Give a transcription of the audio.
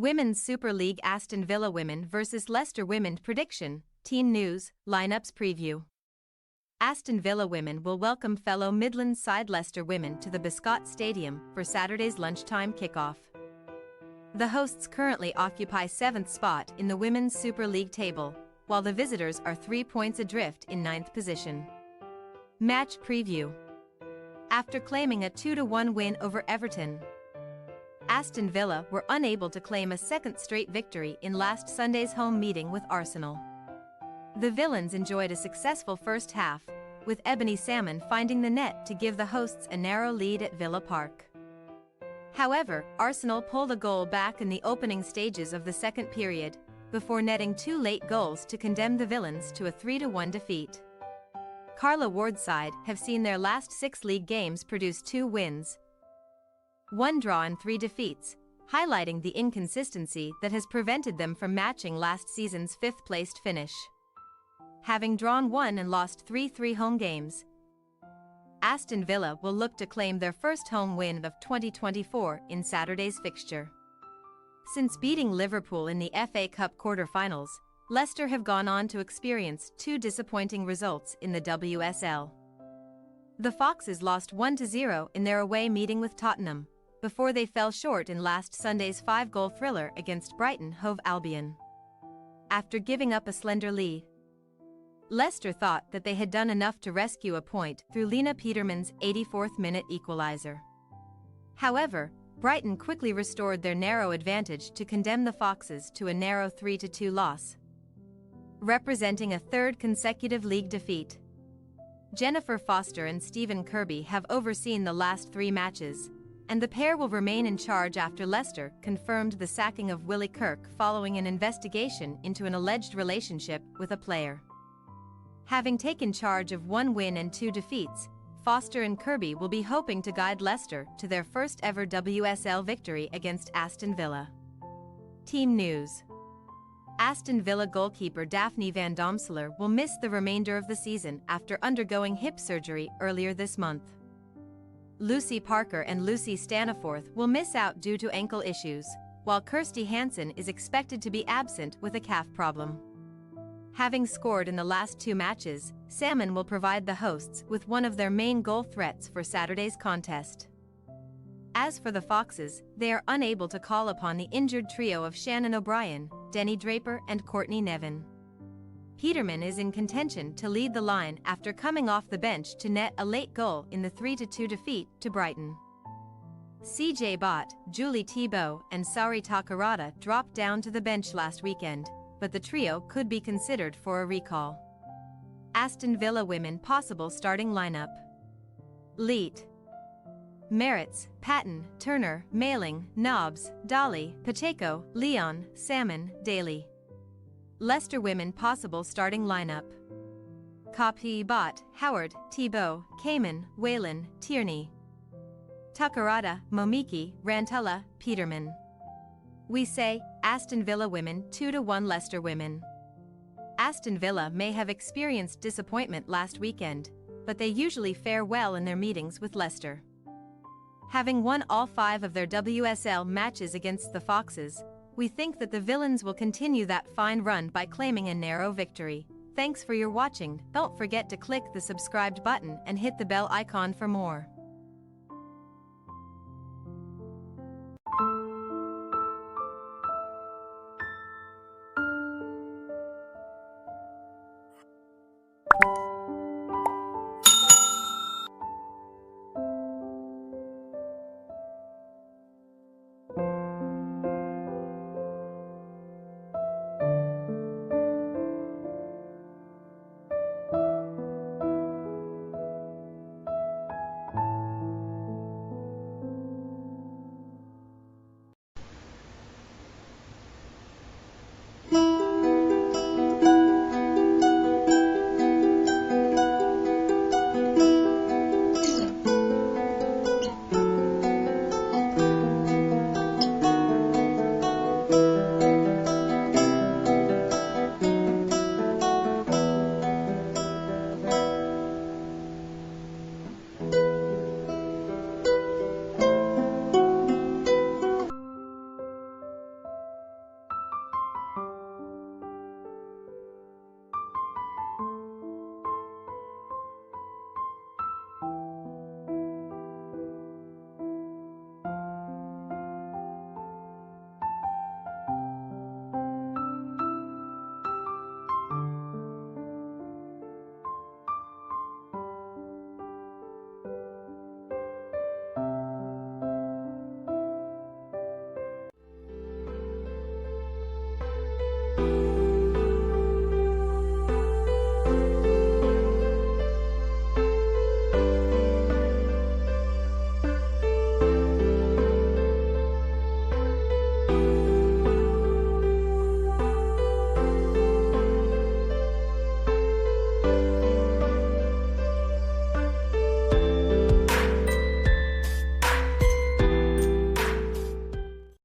Women's Super League Aston Villa Women vs Leicester Women prediction, team news, lineups preview. Aston Villa Women will welcome fellow Midlands side Leicester Women to the Bescot Stadium for Saturday's lunchtime kickoff. The hosts currently occupy 7th spot in the Women's Super League table, while the visitors are 3 points adrift in 9th position. Match preview. After claiming a 2-1 win over Everton, Aston Villa were unable to claim a second straight victory in last Sunday's home meeting with Arsenal. The Villains enjoyed a successful first half, with Ebony Salmon finding the net to give the hosts a narrow lead at Villa Park. However, Arsenal pulled a goal back in the opening stages of the second period, before netting 2 late goals to condemn the Villains to a 3-1 defeat. Carla Ward's side have seen their last 6 league games produce 2 wins, 1 draw and 3 defeats, highlighting the inconsistency that has prevented them from matching last season's 5th-placed finish. Having drawn 1 and lost 3 home games, Aston Villa will look to claim their first home win of 2024 in Saturday's fixture. Since beating Liverpool in the FA Cup quarter-finals, Leicester have gone on to experience 2 disappointing results in the WSL. The Foxes lost 1-0 in their away meeting with Tottenham, before they fell short in last Sunday's 5-goal thriller against Brighton Hove Albion. After giving up a slender lead, Leicester thought that they had done enough to rescue a point through Lena Peterman's 84th-minute equalizer. However, Brighton quickly restored their narrow advantage to condemn the Foxes to a narrow 3-2 loss, representing a 3rd consecutive league defeat. Jennifer Foster and Stephen Kirby have overseen the last 3 matches, and the pair will remain in charge after Leicester confirmed the sacking of Willie Kirk following an investigation into an alleged relationship with a player. Having taken charge of 1 win and 2 defeats, Foster and Kirby will be hoping to guide Leicester to their first ever WSL victory against Aston Villa. Team news. Aston Villa goalkeeper Daphne van Domselaar will miss the remainder of the season after undergoing hip surgery earlier this month. Lucy Parker and Lucy Staniforth will miss out due to ankle issues, while Kirsty Hansen is expected to be absent with a calf problem. Having scored in the last 2 matches, Salmon will provide the hosts with one of their main goal threats for Saturday's contest. As for the Foxes, they are unable to call upon the injured trio of Shannon O'Brien, Denny Draper and Courtney Nevin. Peterman is in contention to lead the line after coming off the bench to net a late goal in the 3-2 defeat to Brighton. CJ Bott, Julie Thibault and Sari Takarada dropped down to the bench last weekend, but the trio could be considered for a recall. Aston Villa Women possible starting lineup: Leet, Merritts, Patton, Turner, Mailing, Nobbs, Dolly, Pacheco, Leon, Salmon, Daly. Leicester Women possible starting lineup: Copy, Bott, Howard, Thibault, Kamen, Whalen, Tierney, Takarada, Momiki, Rantella, Peterman. We say, Aston Villa Women 2-1 Leicester Women. Aston Villa may have experienced disappointment last weekend, but they usually fare well in their meetings with Leicester. Having won all 5 of their WSL matches against the Foxes, we think that the Villains will continue that fine run by claiming a narrow victory. Thanks for your watching. Don't forget to click the subscribed button and hit the bell icon for more.